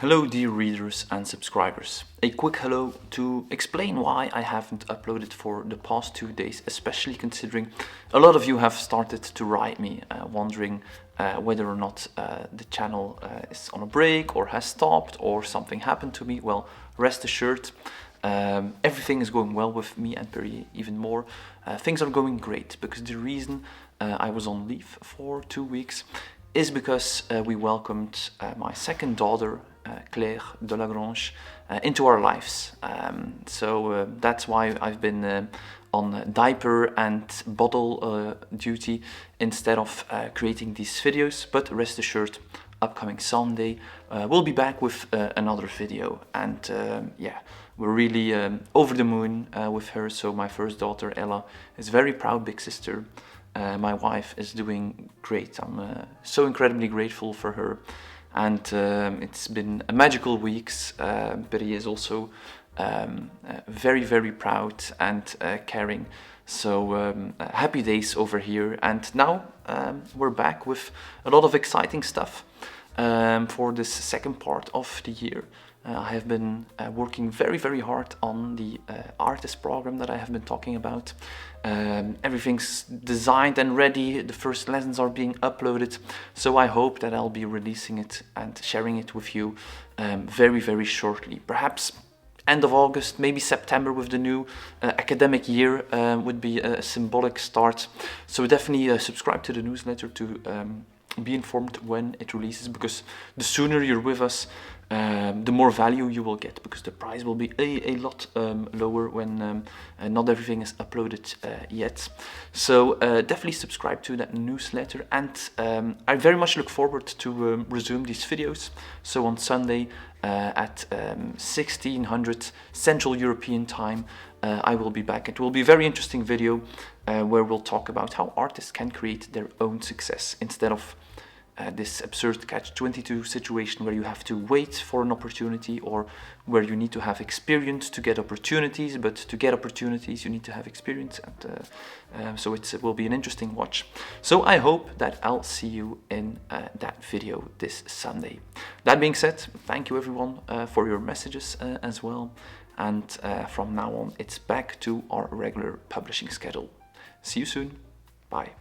Hello dear readers and subscribers. A quick hello to explain why I haven't uploaded for the past 2 days, especially considering a lot of you have started to write me wondering whether or not the channel is on a break or has stopped or something happened to me. Well, rest assured, everything is going well with me and Perry. Even more, things are going great, because the reason I was on leave for 2 weeks is because we welcomed my second daughter, Julien Delagrange, into our lives. So that's why I've been on diaper and bottle duty instead of creating these videos. But rest assured, upcoming Sunday we'll be back with another video, and yeah, we're really over the moon with her. So my first daughter Ella is very proud big sister. My wife is doing great. I'm so incredibly grateful for her, and it's been a magical weeks. Perry is also very proud and caring. So happy days over here, and now we're back with a lot of exciting stuff for this second part of the year. I have been working very hard on the artist program that I have been talking about. Everything's designed and ready. The first lessons are being uploaded, so I hope that I'll be releasing it and sharing it with you very shortly. Perhaps end of August, maybe September, with the new academic year would be a symbolic start. So definitely subscribe to the newsletter to be informed when it releases, because the sooner you're with us, the more value you will get, because the price will be a lot lower when not everything is uploaded yet. So definitely subscribe to that newsletter, and I very much look forward to resume these videos. So on Sunday at 1600 Central European time, I will be back. It will be a very interesting video where we'll talk about how artists can create their own success instead of this absurd catch-22 situation where you have to wait for an opportunity, or where you need to have experience to get opportunities, but to get opportunities you need to have experience, and so it will be an interesting watch. So I hope that I'll see you in that video this Sunday. That being said, thank you everyone for your messages as well, and from now on it's back to our regular publishing schedule. See you soon. Bye.